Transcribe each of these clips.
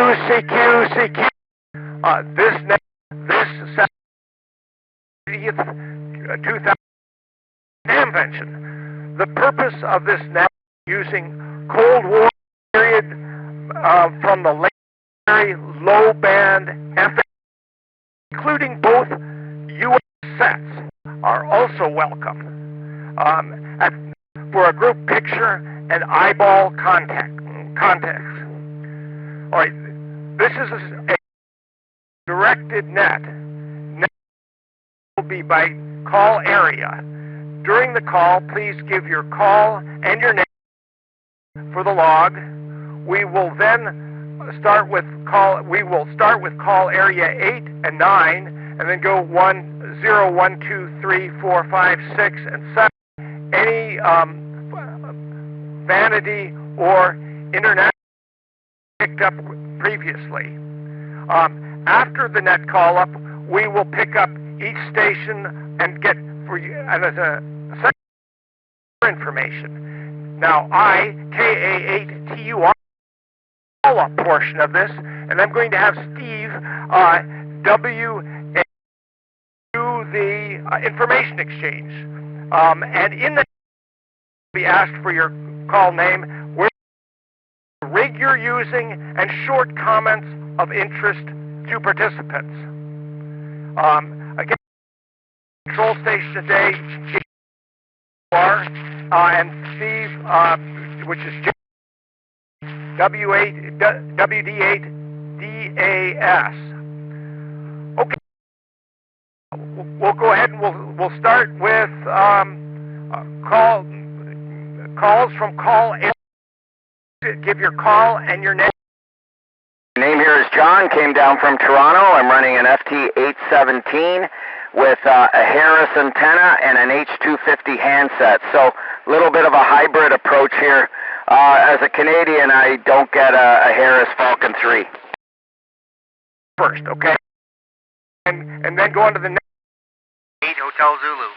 CQ. This 2000 Hamvention. The purpose of this now using Cold War period from the legendary low band FM, including both U.S. sets, are also welcome for a group picture and eyeball context. All right, this is a directed net. Net will be by call area. During the call, please give your call and your name for the log. We will then start with call. We will start with call area 8 and 9, and then go 1, 0, 1, 2, 3, 4, 5, 6, and 7. Any vanity or internet picked up previously. After the net call up, we will pick up each station and get for you and as a second information. Now I, KA8TUR, call up portion of this, and I'm going to have Steve do the information exchange. And in that, be asked for your call name, where the rig you're using, and short comments of interest to participants. Again, control station today and Steve, which is WD8DAS. Okay, we'll go ahead and we'll start with calls from call area. Give your call and your name. My name here is John, came down from Toronto. I'm running an FT817 with a Harris antenna and an H250 handset. So a little bit of a hybrid approach here. As a Canadian, I don't get a Harris Falcon 3. First, okay? And then go on to the next. 8 Hotel Zulu.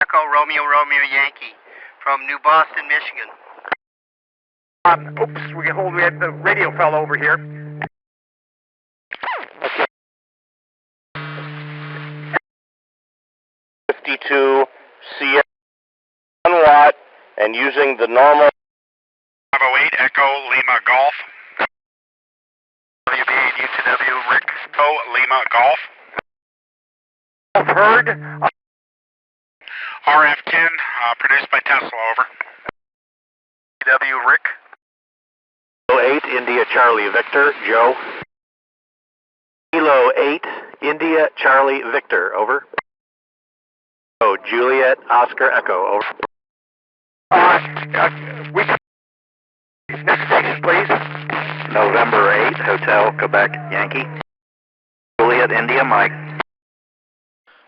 Echo Romeo Yankee from New Boston, Michigan. Oops, we had the radio fell over here. Okay. 52 CF 1 watt and using the normal 508 Echo Lima Golf. WB8 UTW Rick. Echo Lima Golf. Heard. RF10 produced by Tesla, over. W Rick. 8 India Charlie Victor, Joe. Kilo 8 India Charlie Victor, over. Oh, Juliet Oscar Echo, over. Next station, please. November 8 Hotel Quebec Yankee. Juliet India Mike.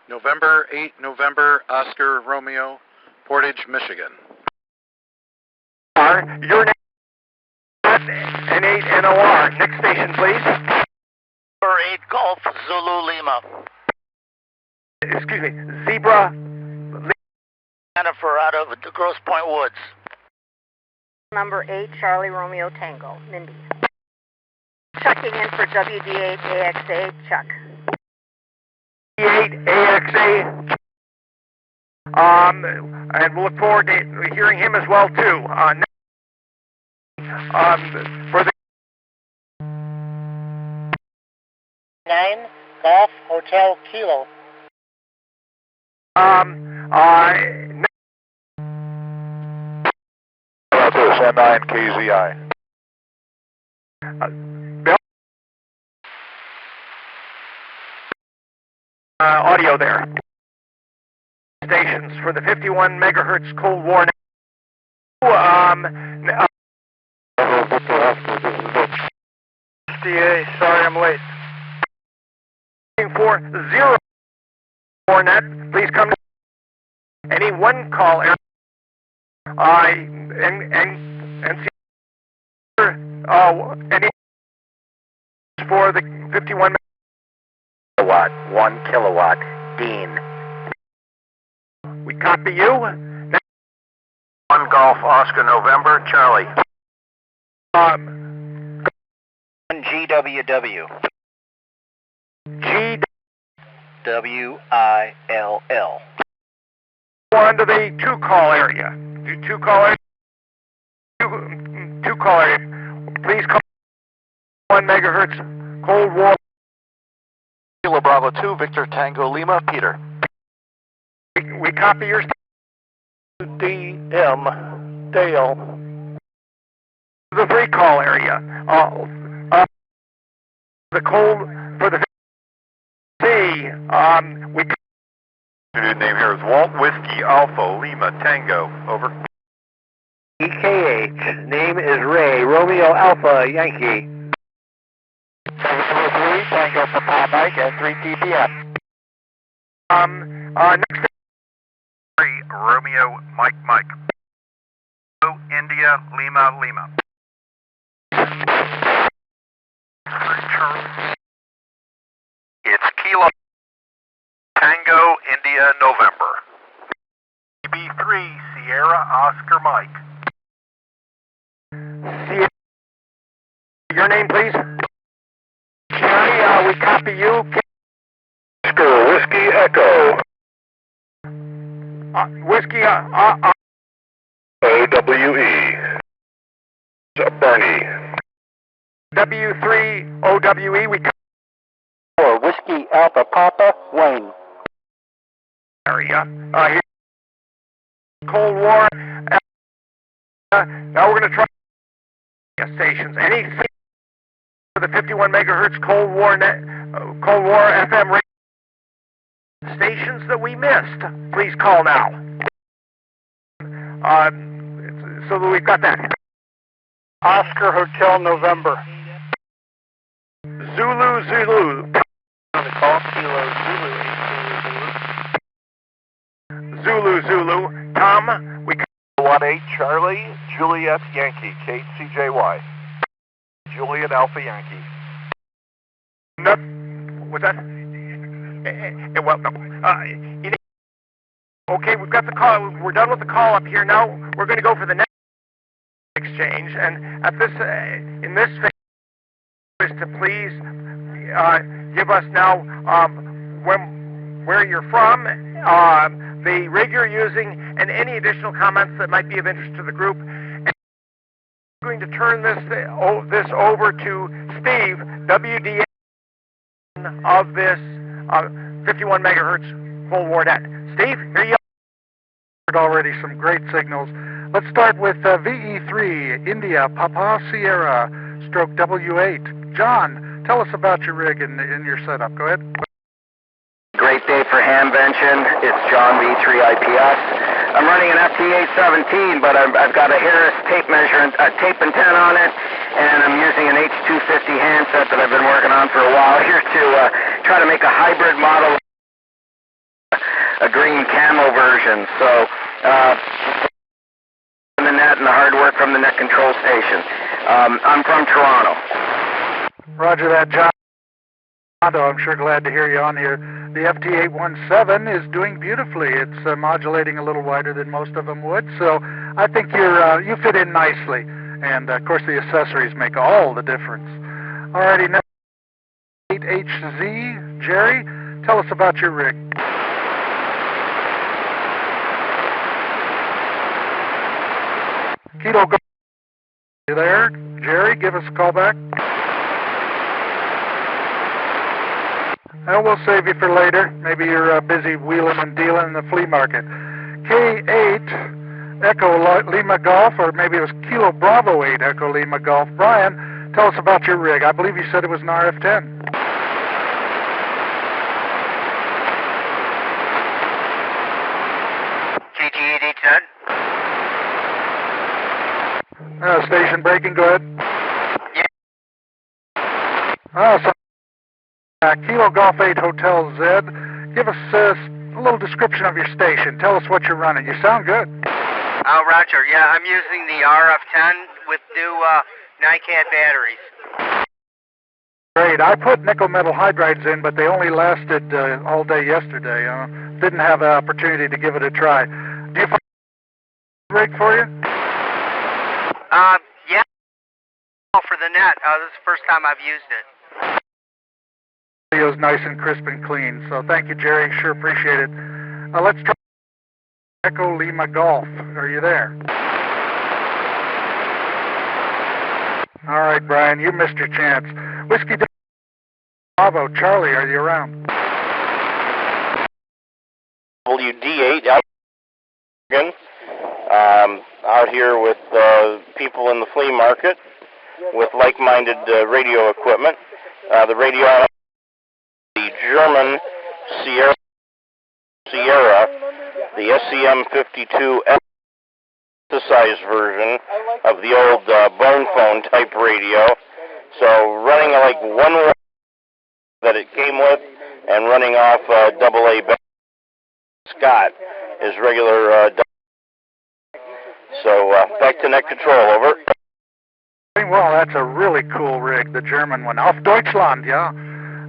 November 8 November Oscar Romeo, Portage, Michigan. Your name and 8 NOR. Next station, please. November 8 Golf Zulu Lima. Excuse me, Zebra. Jennifer out of the Grosse Pointe Woods. Number 8 Charlie Romeo Tango, Mindy. Checking in for WD8AXA, Chuck. WD8AXA. And we'll look forward to hearing him as well too. For the 9 Golf Hotel Kilo. N9 KZI. Bill? Audio there. Stations for the 51 megahertz Cold War. FDA, sorry I'm late. For 0 net, please come to any one call area. And see any for the 51 Kilowatt, 1 kilowatt, Dean. We copy you. 1 Golf Oscar November Charlie. GWW. G. WILL. Go on to the two-call area. Two-call area. Two-call area. Please call 1 megahertz Cold War. Kilo Bravo 2, Victor Tango Lima, Peter. We copy your DM Dale. the three-call area. The cold for the C. We. Name here is Walt Whiskey Alpha Lima Tango. Over. EKH. Name is Ray Romeo Alpha Yankee. 703 Tango Papa Mike at 3 TPM. Next. 3 Romeo Mike Mike. India Lima Lima. It's Kilo Tango India November. B3 Sierra Oscar Mike. Your name, please. Jerry, we copy you. Oscar Whiskey Echo. Whiskey, OWE. Bernie. W3OWE, we Or Whiskey Alpha Papa Wayne. area. Here. Cold War. Now we're going to try stations. Any for the 51 megahertz Cold War FM radio stations that we missed, please call now. So that we've got that. Oscar Hotel November. Zulu Zulu. Call Kilo Zulu. Zulu Zulu. Tom, we 18 Charlie Juliet Yankee KCJY. Juliet Alpha Yankee. no, what's that? Well, no. Okay, we've got the call. We're done with the call up here. Now we're going to go for the next exchange, and at this in this phase is to please give us now where you're from, the rig you're using, and any additional comments that might be of interest to the group. And I'm going to turn this over to Steve, WDA of this 51 megahertz Cold War net. Steve, here you are. Already some great signals. Let's start with VE3 India Papa Sierra stroke W8. John, tell us about your rig and your setup. Go ahead. Great day for Hamvention. It's John V3 IPS. I'm running an FT817, but I've got a Harris tape antenna on it, and I'm using an H250 handset that I've been working on for a while here to try to make a hybrid model, a green camo version. So the net and the hard work from the net control station. I'm from Toronto. Roger that, John. I'm sure glad to hear you on here. The FT817 is doing beautifully. It's modulating a little wider than most of them would, so I think you fit in nicely. And of course the accessories make all the difference. Alrighty, now 8HZ, Jerry, tell us about your rig. Kilo, go. You there? Jerry, give us a call back. And we'll save you for later. Maybe you're busy wheeling and dealing in the flea market. K8 Echo Lima Golf, or maybe it was Kilo Bravo 8 Echo Lima Golf. Brian, tell us about your rig. I believe you said it was an RF-10. KG887. Station breaking, go ahead. Yeah. So Kilo Golf 8 Hotel Z, give us a little description of your station. Tell us what you're running. You sound good. Roger. Yeah, I'm using the RF-10 with new NiCad batteries. Great. I put nickel metal hydrides in, but they only lasted all day yesterday. Didn't have an opportunity to give it a try. Do you find rig for you? Yeah, for the net. This is the first time I've used it. Video's nice and crisp and clean, so thank you, Jerry. Sure appreciate it. Let's try Echo Lima Golf. Are you there? All right, Brian, you missed your chance. Whiskey Bravo, Charlie, are you around? WD8 out again. Out here with people in the flea market with like-minded radio equipment. The radio, the German Sierra, the SCM52 synthesized version of the old bone phone type radio. So running like one that it came with and running off AA Scott is regular. So back to net control, over. Well, that's a really cool rig, the German one. Auf Deutschland, yeah.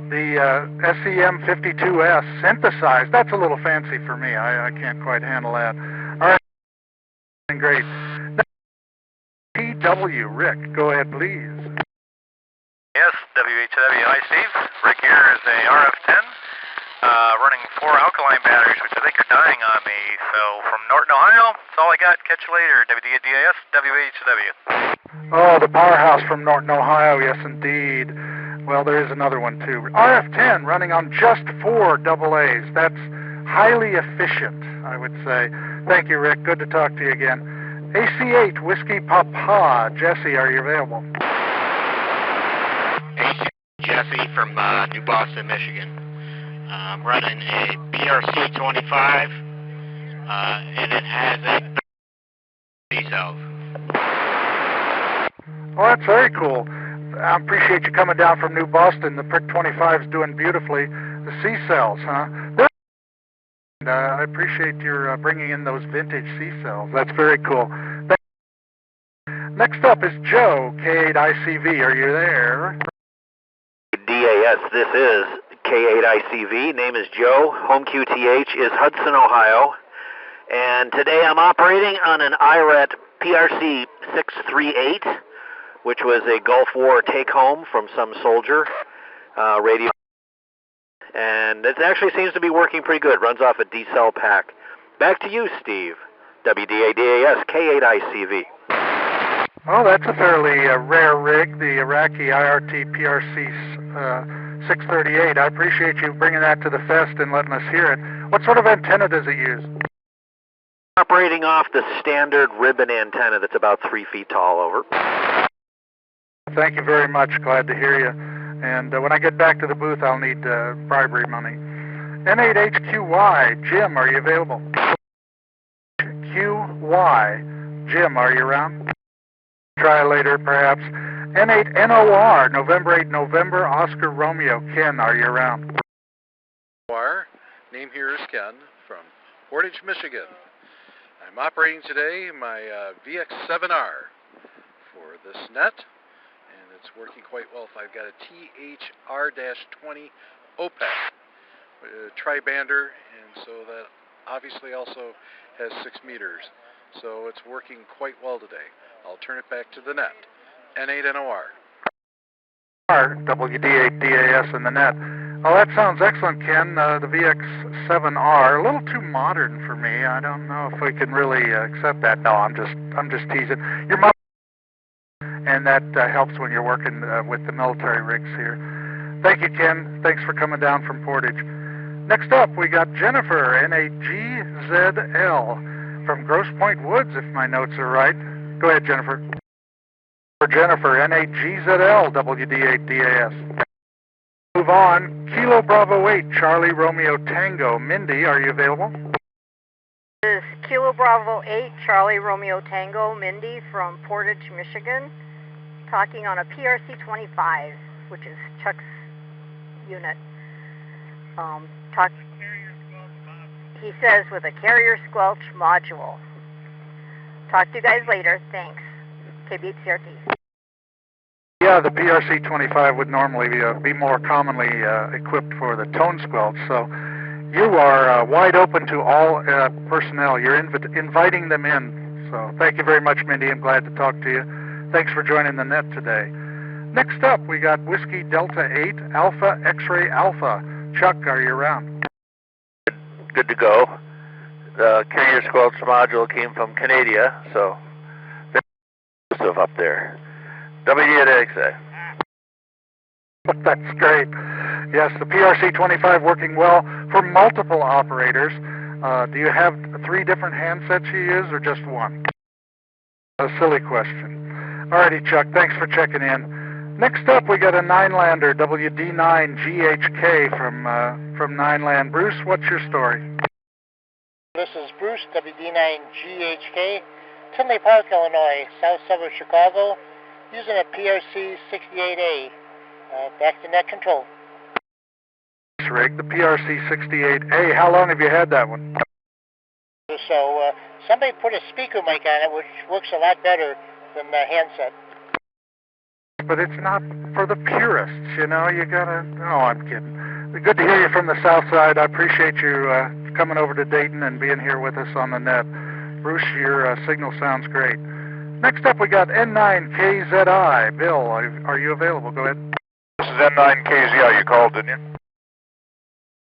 The SCM52S synthesized. That's a little fancy for me. I can't quite handle that. All right, great. PW, Rick, go ahead, please. Yes, WHW. Hi, Steve. Rick here is a RF10 running 4 alkaline batteries, which I think are dying on me. So from Norton, Ohio, that's all I got. Catch you later. WDAS, WHW. Oh, the powerhouse from Norton, Ohio. Yes, indeed. Well, there is another one, too. RF10 running on just 4 AA's. That's highly efficient, I would say. Thank you, Rick. Good to talk to you again. AC8, Whiskey Papa. Jesse, are you available? Hey, Jesse from New Boston, Michigan. I'm running a PRC-25, and it has a C-cells. Oh, that's very cool. I appreciate you coming down from New Boston. The Prick 25 is doing beautifully. The C-cells, huh? I appreciate your bringing in those vintage C-cells. That's very cool. Next up is Joe, K8ICV. Are you there? DAS, this is K8ICV. Name is Joe. Home QTH is Hudson, Ohio. And today I'm operating on an IRET PRC 638, which was a Gulf War take-home from some soldier radio. And it actually seems to be working pretty good. Runs off a D-cell pack. Back to you, Steve. WDADAS, K8ICV. Oh, that's a fairly rare rig, the Iraqi IRT PRC 638. I appreciate you bringing that to the fest and letting us hear it. What sort of antenna does it use? Operating off the standard ribbon antenna that's about 3 feet tall, over. Thank you very much. Glad to hear you. And when I get back to the booth, I'll need bribery money. N8HQY, Jim, are you available? QY, Jim, are you around? Try later, perhaps. N8NOR, November 8, November, Oscar Romeo. Ken, are you around? Name here is Ken from Portage, Michigan. I'm operating today my VX7R for this net, and it's working quite well. I've got a THR-20 OPEC tri-bander, and so that obviously also has 6 meters. So it's working quite well today. I'll turn it back to the net. N8NOR. WD8DAS in the net. Oh, that sounds excellent, Ken. The VX7R, a little too modern for me. I don't know if we can really accept that. No, I'm just teasing. Your mom, and that helps when you're working with the military rigs here. Thank you, Ken. Thanks for coming down from Portage. Next up, we got Jennifer, NAGZL, from Grosse Pointe Woods, if my notes are right. Go ahead, Jennifer. For Jennifer, NAGZL, WD8DAS. Move on. Kilo Bravo 8, Charlie Romeo Tango. Mindy, are you available? This is Kilo Bravo 8, Charlie Romeo Tango, Mindy from Portage, Michigan, talking on a PRC-25, which is Chuck's unit. He says with a carrier squelch module. Talk to you guys later. Thanks. KB8CRT. Yeah, the PRC-25 would normally be more commonly equipped for the tone squelch. So you are wide open to all personnel. You're inviting them in. So thank you very much, Mindy. I'm glad to talk to you. Thanks for joining the net today. Next up, we got Whiskey Delta 8 Alpha X-Ray Alpha. Chuck, are you around? Good to go. The carrier squelch module came from Canada, so very exclusive up there. WDXA. That's great. Yes, the PRC-25 working well for multiple operators. Do you have 3 different handsets you use or just one? A silly question. Alrighty, Chuck, thanks for checking in. Next up, we got a 9-lander, WD9GHK from 9-land. Bruce, what's your story? This is Bruce, WD9GHK, Tinley Park, Illinois, south suburb of Chicago, using a PRC-68A. Back to net control. Rig, the PRC-68A. How long have you had that one? So, somebody put a speaker mic on it, which works a lot better than the handset. But it's not for the purists, you know. You gotta... Oh, I'm kidding. Good to hear you from the south side. I appreciate you coming over to Dayton and being here with us on the net. Bruce, your signal sounds great. Next up, we got N9KZI. Bill, are you available? Go ahead. This is N9KZI. You called, didn't you?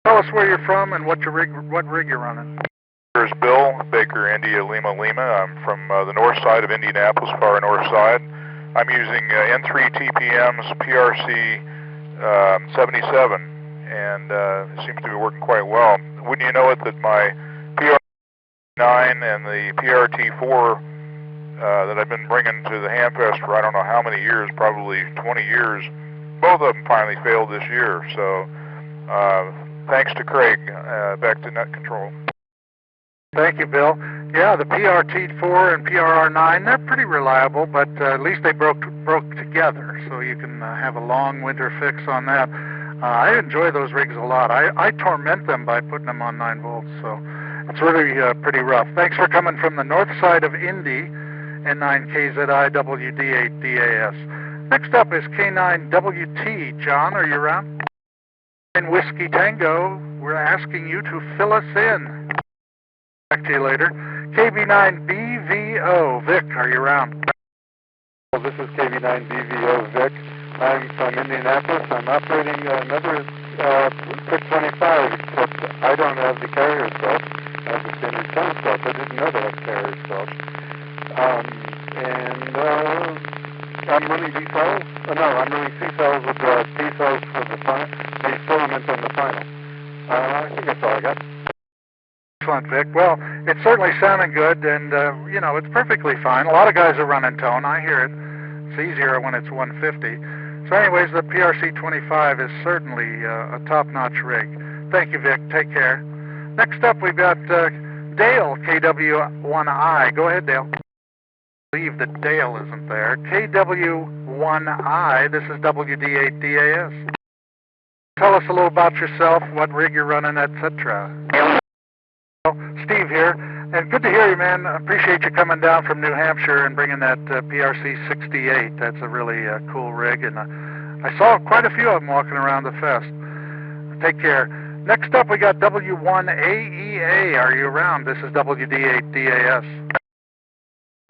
Tell us where you're from and what rig you're running. Here's Bill, Baker, India, Lima, Lima. I'm from the north side of Indianapolis, far north side. I'm using N3 TPM's PRC 77, and it seems to be working quite well. Wouldn't you know it that my PRT9 and the PRT4 that I've been bringing to the Hamfest for I don't know how many years, probably 20 years, both of them finally failed this year. So thanks to Craig, back to net control. Thank you, Bill. Yeah, the PRT4 and PRR9, they're pretty reliable, but at least they broke together, so you can have a long winter fix on that. I enjoy those rigs a lot. I torment them by putting them on 9 volts, so it's really pretty rough. Thanks for coming from the north side of Indy, N9KZI WD8DAS. Next up is K9WT. John, are you around? In Whiskey Tango, we're asking you to fill us in. Back to you later. KB9BVO. Vic, are you around? Well, this is KB9BVO, Vic. I'm from Indianapolis. I'm operating another 625, except I don't have the carrier squelch. I have the standard center squelch. I didn't know they had carrier squelch. I'm running D-cells. I'm running C-cells with the T-cells for the filament on the final. I think that's all I got. Excellent, Vic. Well, it's certainly sounding good, and, you know, it's perfectly fine. A lot of guys are running tone. I hear it. It's easier when it's 150. So anyways, the PRC-25 is certainly a top-notch rig. Thank you, Vic. Take care. Next up, we've got Dale, KW1I. Go ahead, Dale. I believe that Dale isn't there. KW1I, this is WD8DAS. Tell us a little about yourself, what rig you're running, etc. Steve here, and good to hear you, man. I appreciate you coming down from New Hampshire and bringing that PRC-68. That's a really cool rig, and I saw quite a few of them walking around the fest. Take care. Next up, we got W1AEA. Are you around? This is WD8DAS.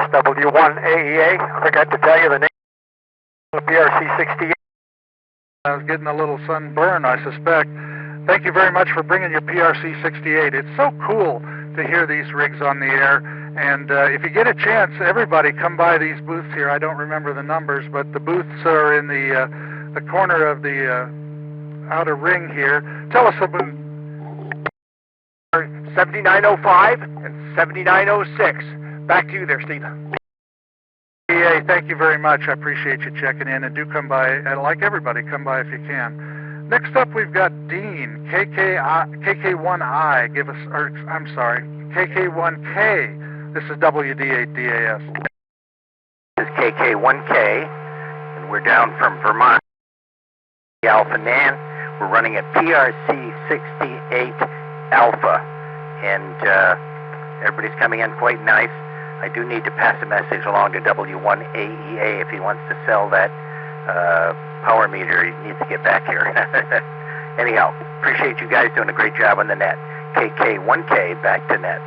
W1AEA. I forgot to tell you the name of the PRC-68. I was getting a little sunburn, I suspect. Thank you very much for bringing your PRC-68. It's so cool to hear these rigs on the air. And if you get a chance, everybody come by these booths here. I don't remember the numbers, but the booths are in the corner of the outer ring here. Tell us about 7905 and 7906. Back to you there, Steve. Yeah, thank you very much. I appreciate you checking in, and do come by, and like everybody, come by if you can. Next up, we've got Dean, KK1I. KK1K. This is WD8DAS. This is KK1K, and we're down from Vermont. Alpha Nan. We're running a PRC-68 Alpha, and everybody's coming in quite nice. I do need to pass a message along to W1AEA if he wants to sell that power meter. He needs to get back here. Anyhow, appreciate you guys doing a great job on the net. KK1K, back to net.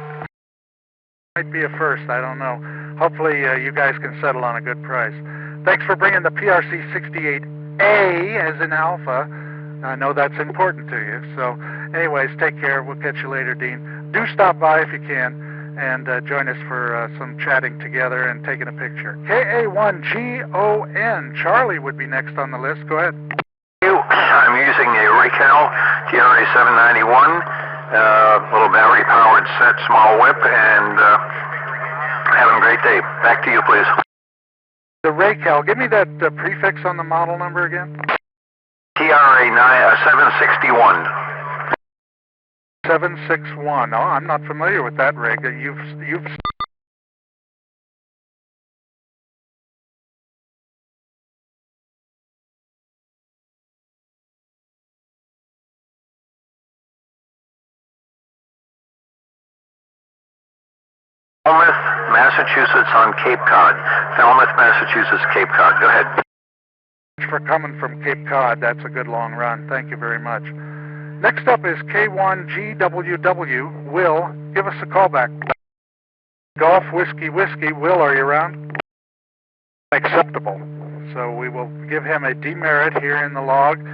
Might be a first, I don't know. Hopefully you guys can settle on a good price. Thanks for bringing the PRC 68A as in Alpha. I know that's important to you. So anyways, take care. We'll catch you later, Dean. Do stop by if you can and join us for some chatting together and taking a picture. KA1GON. Charlie would be next on the list. Go ahead. I'm using a Racal TRA 791, little battery powered set, small whip, and having a great day. Back to you, please. The Racal, give me that prefix on the model number again. TRA 761. 761. Oh, I'm not familiar with that rig. You've Falmouth, Massachusetts on Cape Cod. Falmouth, Massachusetts, Cape Cod. Go ahead. For coming from Cape Cod. That's a good long run. Thank you very much. Next up is K1GWW. Will, give us a call back. Golf Whiskey Whiskey. Will, are you around? Acceptable. So we will give him a demerit here in the log,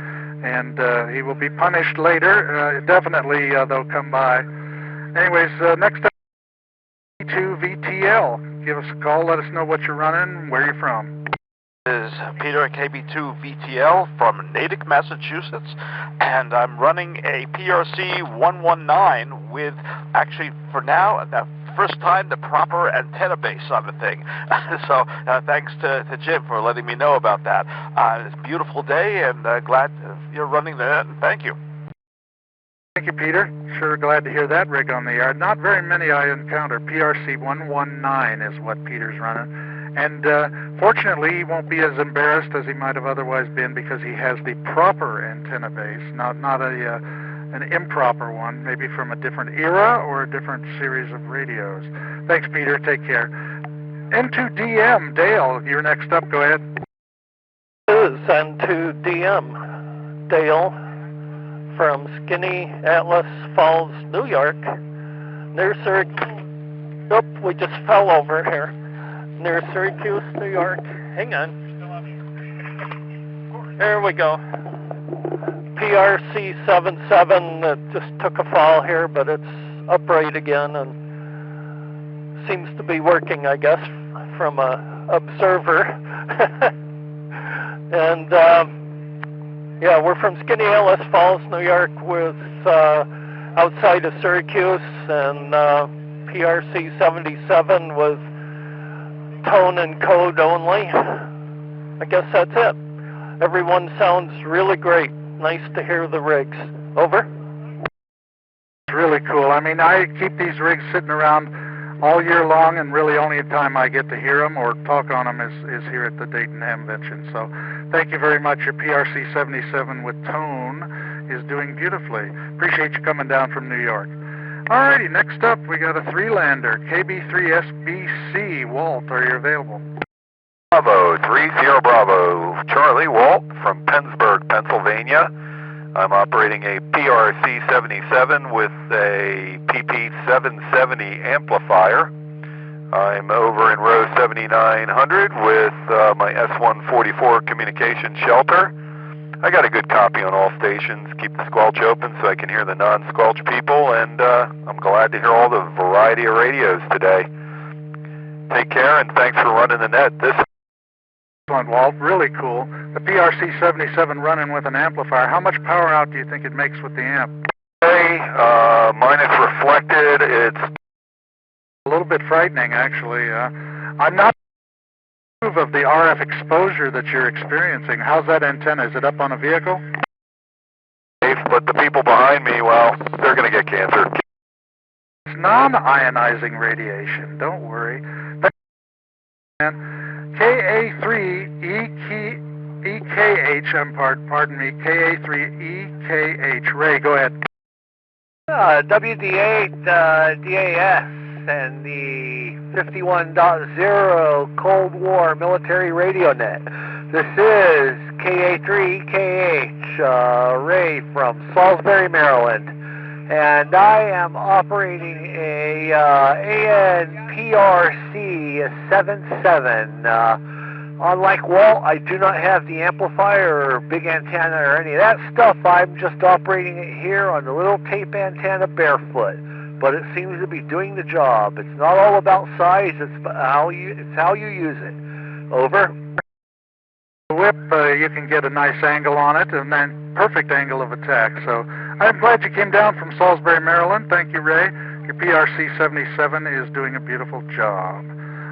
and he will be punished later. Definitely they'll come by. Anyways, next up, KB2VTL. Give us a call. Let us know what you're running, where you're from. This is Peter at KB2VTL from Natick, Massachusetts, and I'm running a PRC 119 with, actually, for now, the first time, the proper antenna base on the thing. So thanks to Jim for letting me know about that. It's a beautiful day, and glad you're running the net, and thank you. Thank you, Peter. Sure glad to hear that rig on the yard. Not very many I encounter. PRC 119 is what Peter's running. And fortunately, he won't be as embarrassed as he might have otherwise been because he has the proper antenna base, not an improper one, maybe from a different era or a different series of radios. Thanks, Peter. Take care. N2DM, Dale, you're next up. Go ahead. This is N2DM, Dale, from Skinny Atlas Falls, New York. Near Syracuse. We just fell over here. Near Syracuse, New York. Hang on. There we go. PRC 77 just took a fall here, but it's upright again and seems to be working, I guess, from a observer. And yeah, we're from Skinny Atlas Falls, New York, with outside of Syracuse, and PRC 77 with tone and code only. I guess that's it. Everyone sounds really great. Nice to hear the rigs. Over. Really cool. I mean, I keep these rigs sitting around all year long, and really only the time I get to hear them or talk on them is here at the Dayton Hamvention. So thank you very much. Your PRC 77 with tone is doing beautifully. Appreciate you coming down from New York. Alrighty, next up we got a three-lander, KB3SBC. Walt, are you available? Bravo, 30 Bravo. Charlie, Walt from Pennsburg, Pennsylvania. I'm operating a PRC 77 with a PP 770 amplifier. I'm over in row 7900 with my S144 communication shelter. I got a good copy on all stations. Keep the squelch open so I can hear the non-squelch people, and I'm glad to hear all the variety of radios today. Take care, and thanks for running the net. This Excellent, Walt. Really cool. The PRC 77 running with an amplifier. How much power out do you think it makes with the amp? Hey, mine is reflected. It's a little bit frightening, actually. I'm not of the RF exposure that you're experiencing. How's that antenna? Is it up on a vehicle? But the people behind me, well, they're going to get cancer. It's non-ionizing radiation. Don't worry. KA3EKH, pardon me, KA3EKH. Ray, go ahead. WD8 DAS and the 51.0 Cold War military radio net. This is KA3EKH, Ray from Salisbury, Maryland. and I am operating a ANPRC 77. Unlike Walt, I do not have the amplifier or big antenna or any of that stuff. I'm just operating it here on the little tape antenna barefoot, but it seems to be doing the job. It's not all about size, it's how you use it. Over. Whip, you can get a nice angle on it, and then perfect angle of attack. So I'm glad you came down from Salisbury, Maryland. Thank you, Ray. Your PRC 77 is doing a beautiful job.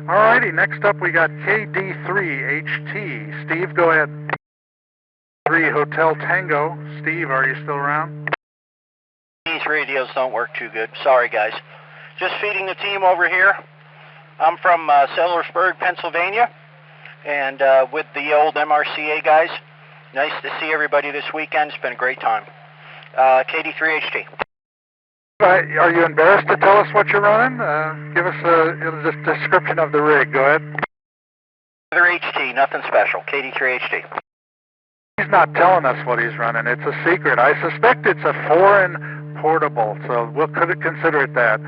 Alrighty, next up we got KD3HT. Steve, go ahead. 3 Hotel Tango. Steve, are you still around? These radios don't work too good. Sorry, guys. Just feeding the team over here. I'm from Sellersburg, Pennsylvania, and with the old MRCA guys. Nice to see everybody this weekend. It's been a great time. KD3HT. Are you embarrassed to tell us what you're running? Give us a description of the rig. Go ahead. HT, nothing special. KD3HT. He's not telling us what he's running. It's a secret. I suspect it's a foreign portable, so we'll consider it that.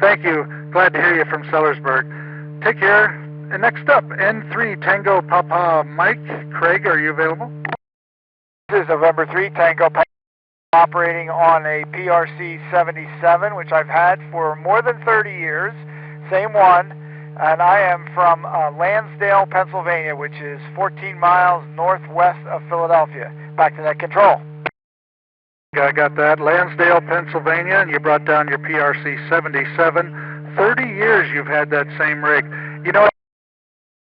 Thank you. Glad to hear you from Sellersburg. Take care. And next up, N3 Tango Papa Mike. Craig, are you available? This is November 3 Tango Papa, operating on a PRC 77, which I've had for more than 30 years. Same one. And I am from Lansdale, Pennsylvania, which is 14 miles northwest of Philadelphia. Back to net control. I got that. Lansdale, Pennsylvania, and you brought down your PRC 77. 30 years you've had that same rig. You know,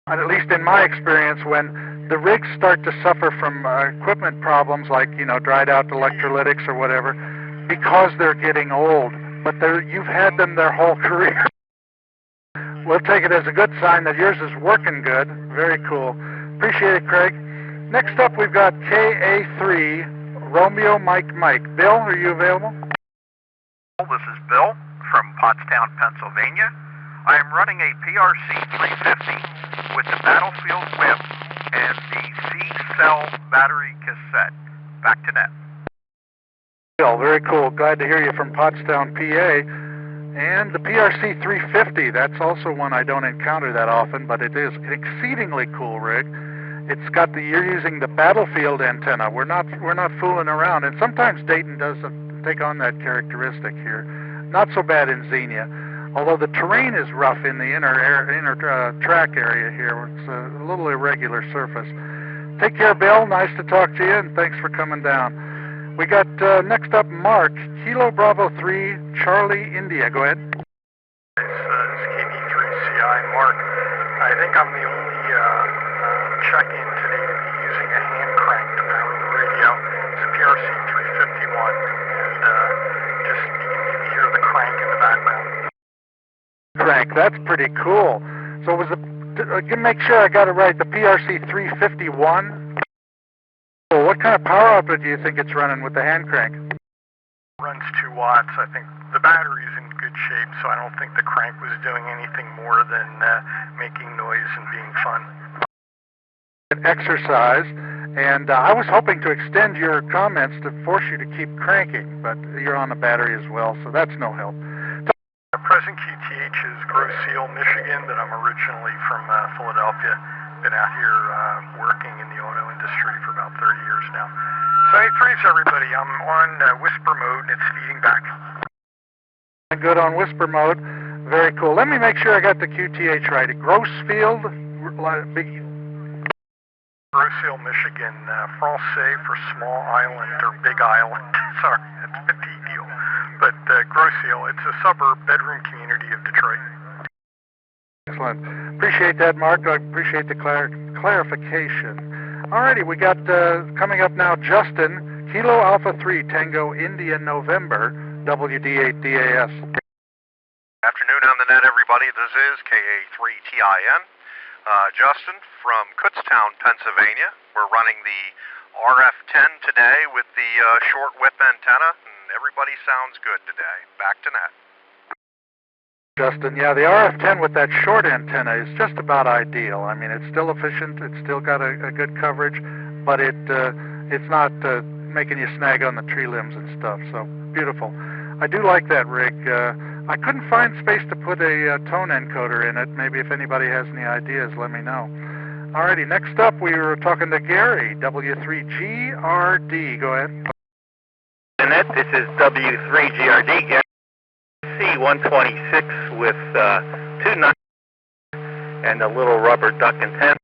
at least in my experience, when the rigs start to suffer from equipment problems like, you know, dried out electrolytics or whatever, because they're getting old, but you've had them their whole career. We'll take it as a good sign that yours is working good. Very cool. Appreciate it, Craig. Next up, we've got KA3 Romeo Mike. Bill, are you available? This is Bill from Pottstown, Pennsylvania. I am running a PRC 350 with the Battlefield whip and the C-cell battery cassette. Back to net. Bill, very cool. Glad to hear you from Pottstown, PA. And the PRC 350, that's also one I don't encounter that often, but it is an exceedingly cool rig. It's got you're using the Battlefield antenna. We're not fooling around, and sometimes Dayton does take on that characteristic here. Not so bad in Xenia, although the terrain is rough in the inner track area here. It's a little irregular surface. Take care, Bill. Nice to talk to you, and thanks for coming down. We got next up Mark, Kilo Bravo 3, Charlie, India. Go ahead. This is KB3CI, Mark. I think I'm the only check-in today to be using a hand crank to power the radio. It's a PRC 351, and just you can maybe hear the crank in the background. Crank, that's pretty cool. So was make sure I got it right, the PRC 351? Well, what kind of power output do you think it's running with the hand crank? Runs 2 watts. I think the battery's in good shape, so I don't think the crank was doing anything more than making noise and being fun. Exercise, and I was hoping to extend your comments to force you to keep cranking, but you're on the battery as well, so that's no help. The present QTH is Grosse Ile, Michigan, but I'm originally from Philadelphia. Been out here working in the auto industry for about 30 years now. So hey, threes, everybody. I'm on whisper mode, and it's feeding back. Good on whisper mode. Very cool. Let me make sure I got the QTH right. Grossfield, Grosse Ile, Michigan, Francais for small island or big island. Sorry, that's a petit deal. But Grosse Ile, it's a suburb bedroom community of Detroit. Excellent. Appreciate that, Mark. I appreciate the clarification. Alrighty, we got coming up now Justin, Kilo Alpha 3 Tango India November, WD8DAS. Afternoon on the net, everybody. This is KA8TUR. Justin from Kutztown, Pennsylvania. We're running the RF10 today with the short whip antenna, and everybody sounds good today. Back to net. Justin, yeah, the RF10 with that short antenna is just about ideal. I mean, it's still efficient, it's still got a good coverage, but it's not making you snag on the tree limbs and stuff, so beautiful. I do like that rig. I couldn't find space to put a tone encoder in it. Maybe if anybody has any ideas, let me know. Alrighty, next up we were talking to Gary, W3GRD. Go ahead. Internet, this is W3GRD, Gary, C126 with 2 9 and a little rubber duck antenna.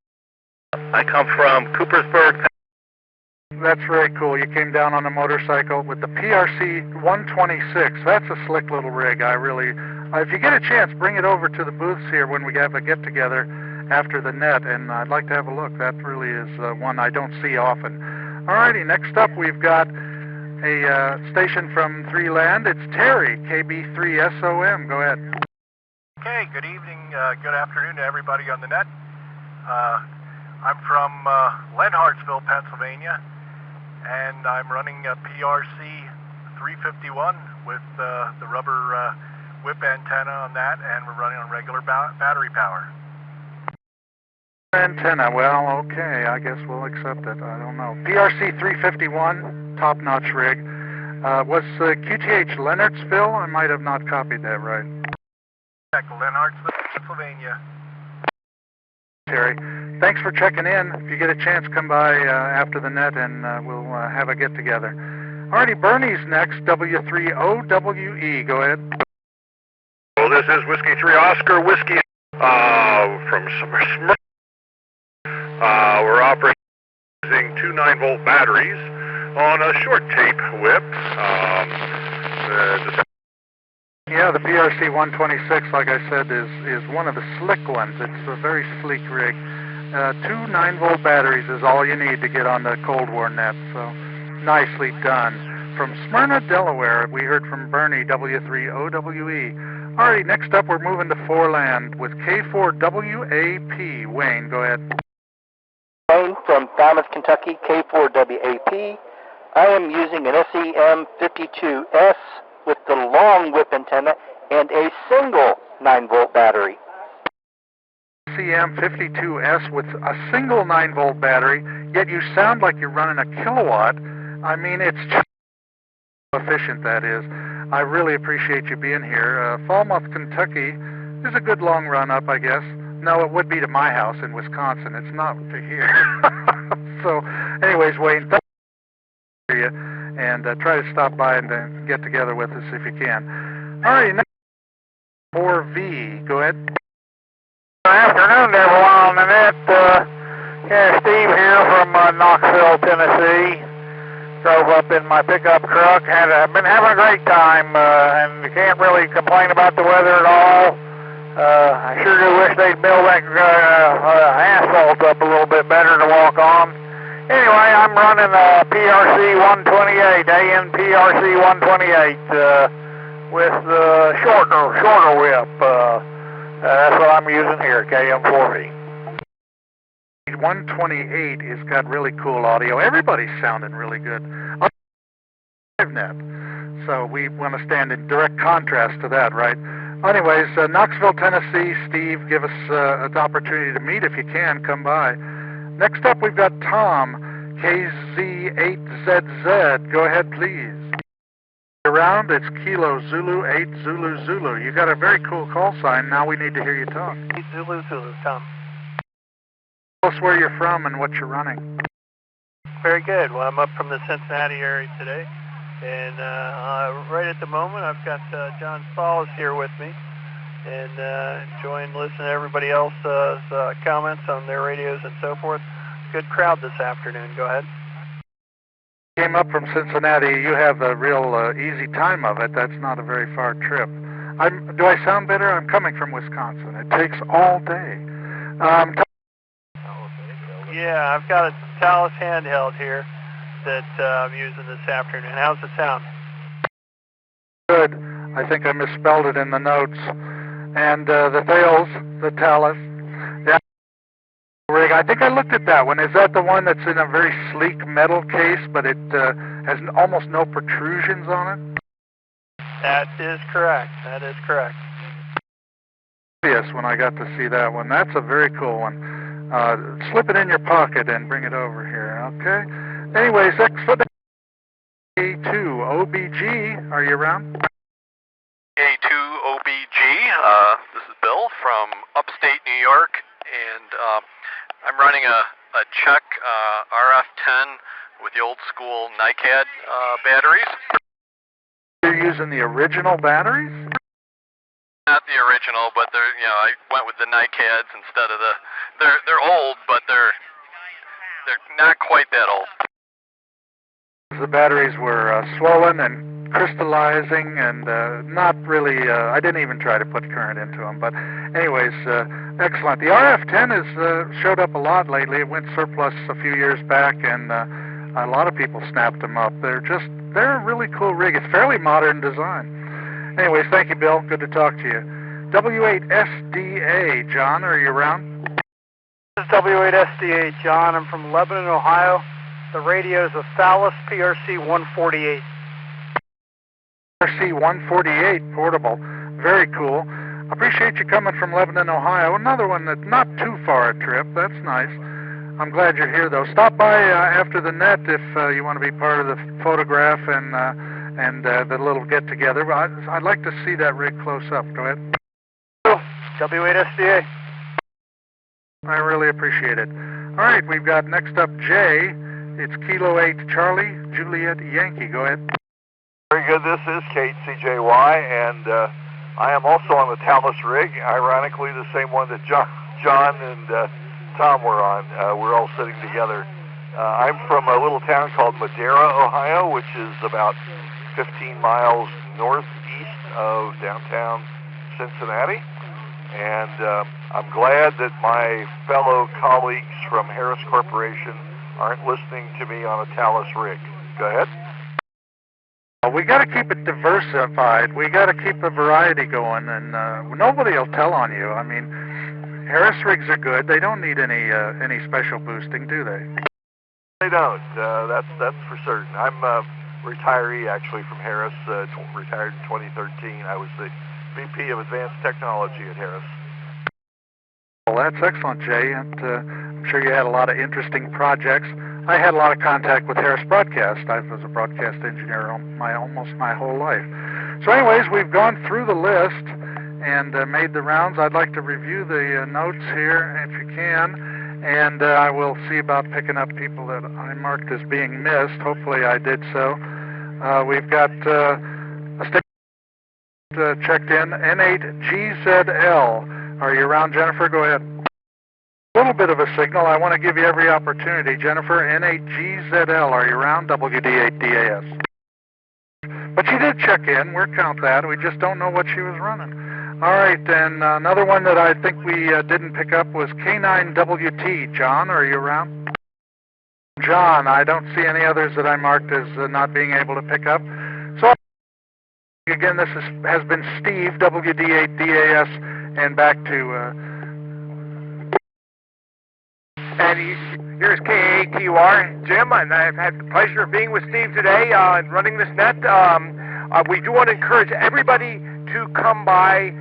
I come from Coopersburg. That's very cool. You came down on a motorcycle with the PRC 126. That's a slick little rig. I really, if you get a chance, bring it over to the booths here when we have a get-together after the net, and I'd like to have a look. That really is one I don't see often. Alrighty, next up we've got a station from Three Land. It's Terry, KB3SOM. Go ahead. Okay, good evening, good afternoon to everybody on the net. I'm from Lenhartsville, Pennsylvania, and I'm running a PRC 351 with the rubber whip antenna on that, and we're running on regular battery power. Antenna, well, okay, I guess we'll accept it. I don't know. PRC 351, top-notch rig. Was QTH Leonardsville? I might have not copied that right. Lenhartsville, Pennsylvania. Terry, thanks for checking in. If you get a chance, come by after the net and we'll have a get-together. Alrighty, Bernie's next, W3OWE. Go ahead. Well, this is Whiskey 3 Oscar Whiskey from Smyrna. We're operating using 2 9-volt batteries on a short tape whip. Yeah, the PRC 126, like I said, is one of the slick ones. It's a very sleek rig. 2 9-volt batteries is all you need to get on the Cold War net, so nicely done. From Smyrna, Delaware, we heard from Bernie, W3OWE. Alrighty, next up we're moving to Foreland with K4WAP. Wayne, go ahead. Wayne from Falmouth, Kentucky, K4WAP. I am using an SEM52S with the long whip antenna and a single 9-volt battery. SEM52S with a single 9-volt battery, yet you sound like you're running a kilowatt. I mean, it's just how efficient that is. I really appreciate you being here. Falmouth, Kentucky is a good long run up, I guess. No, it would be to my house in Wisconsin. It's not to here. So, anyways, Wayne, thank you. And try to stop by and get together with us if you can. All right, next 4V. Go ahead. Good afternoon to everyone on the net. Yeah, Steve here from Knoxville, Tennessee. Drove up in my pickup truck. Been having a great time, and can't really complain about the weather at all. I sure do wish they'd build that asphalt up a little bit better to walk on. Anyway, I'm running a PRC 128, ANPRC 128, with the shorter whip. That's what I'm using here, KM4V. 128 has got really cool audio. Everybody's sounding really good on net, so we want to stand in direct contrast to that, right? Anyways, Knoxville, Tennessee, Steve, give us an opportunity to meet if you can. Come by. Next up, we've got Tom, KZ8ZZ. Go ahead, please. Around, it's Kilo Zulu 8 Zulu Zulu. You got a very cool call sign. Now we need to hear you talk. 8 Zulu Zulu, Tom. Tell us where you're from and what you're running. Very good. Well, I'm up from the Cincinnati area today. And right at the moment, I've got John Spallas here with me. And enjoying listening to everybody else's comments on their radios and so forth. Good crowd this afternoon. Go ahead. Came up from Cincinnati. You have a real easy time of it. That's not a very far trip. Do I sound better? I'm coming from Wisconsin. It takes all day. Yeah, I've got a Talos handheld here that I'm using this afternoon. How's it sound? Good. I think I misspelled it in the notes. And the Thales, the Talos. Yeah. Rig. I think I looked at that one. Is that the one that's in a very sleek metal case, but it has almost no protrusions on it? That is correct. That is correct. Yes, when I got to see that one. That's a very cool one. Slip it in your pocket and bring it over here, okay? Anyways, KA8TUR OBG, are you around? KA2OBG. This is Bill from upstate New York, and I'm running a Czech RF10 with the old school NiCad batteries. You're using the original batteries? Not the original, but they're, I went with the NiCads instead of they're old, but they're not quite that old. The batteries were swollen and crystallizing and not really, I didn't even try to put current into them. But anyways, excellent. The RF10 has showed up a lot lately. It went surplus a few years back, and a lot of people snapped them up. They're a really cool rig. It's fairly modern design. Anyways, thank you, Bill. Good to talk to you. W8SDA, John, are you around? This is W8SDA, John. I'm from Lebanon, Ohio. The radio is a Thales PRC 148. PRC 148 portable. Very cool. Appreciate you coming from Lebanon, Ohio. Another one that's not too far a trip. That's nice. I'm glad you're here, though. Stop by after the net if you want to be part of the photograph and the little get-together. I'd like to see that rig close up. Go ahead. W8SDA. I really appreciate it. All right, we've got next up Jay. It's Kilo 8 Charlie, Juliet Yankee. Go ahead. Very good. This is KCJY, and I am also on the Thales rig. Ironically, the same one that John and Tom were on. We're all sitting together. I'm from a little town called Madera, Ohio, which is about 15 miles northeast of downtown Cincinnati. And I'm glad that my fellow colleagues from Harris Corporation aren't listening to me on a Thales rig. Go ahead. We got to keep it diversified. We got to keep the variety going, and nobody will tell on you. I mean, Harris rigs are good. They don't need any special boosting, do they? They don't. That's for certain. I'm a retiree actually from Harris. Retired in 2013. I was the VP of Advanced Technology at Harris. Well, that's excellent, Jay, and I'm sure you had a lot of interesting projects. I had a lot of contact with Harris Broadcast. I was a broadcast engineer almost my whole life. So anyways, we've gone through the list and made the rounds. I'd like to review the notes here, if you can, and I will see about picking up people that I marked as being missed. Hopefully I did so. We've got a statement checked in, N8GZL. Are you around, Jennifer? Go ahead. A little bit of a signal. I want to give you every opportunity. Jennifer, N8GZL. Are you around? WD8DAS. But she did check in. We'll count that. We just don't know what she was running. All right, and another one that I think we didn't pick up was K9WT. John, are you around? John, I don't see any others that I marked as not being able to pick up. So again, this has been Steve, WD8DAS, and back to... And here's KA8TUR, Jim, and I've had the pleasure of being with Steve today running this net. We do want to encourage everybody to come by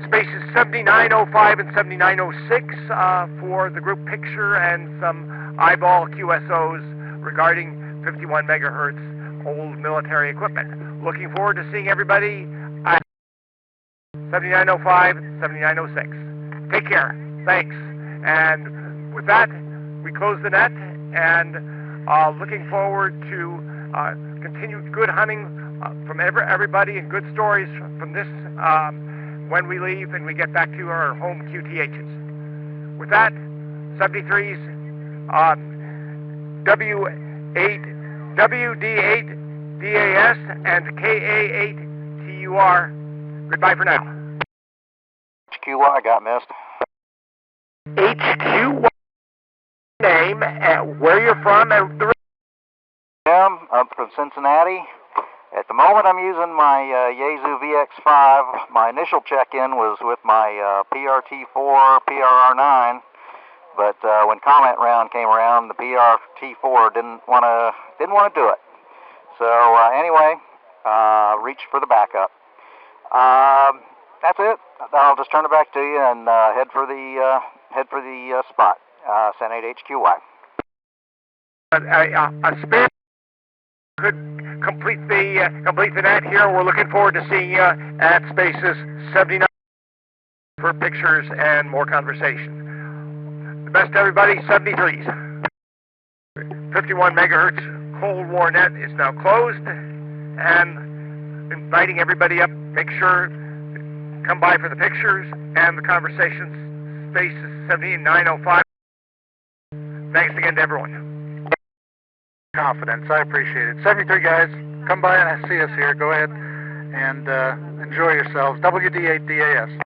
spaces 7905 and 7906 for the group picture and some eyeball QSOs regarding 51 megahertz old military equipment. Looking forward to seeing everybody at 7905, 7906. Take care. Thanks. And with that, we close the net, and looking forward to continued good hunting from everybody and good stories from this when we leave and we get back to our home QTHs. With that, 73s, WD8DAS and KA8TUR. Goodbye for now. HQY got missed. HQ name, where you're from, and the... I'm from Cincinnati. At the moment I'm using my Yaesu VX5. My initial check-in was with my PRT4 PRR9, but when comment round came around, the PRT4 didn't want to do it. So anyway, reached for the backup. That's it. I'll just turn it back to you and head for the spot. Sen 8 HQY. A spare could complete the net here. We're looking forward to seeing you at Spaces 79 for pictures and more conversation. The best to everybody, 73s. 51 megahertz Cold War net is now closed, and inviting everybody up. Make sure come by for the pictures and the conversations. Spaces 7905. Thanks again to everyone. Confidence, I appreciate it. 73 guys, come by and see us here. Go ahead and enjoy yourselves. WD8 DAS.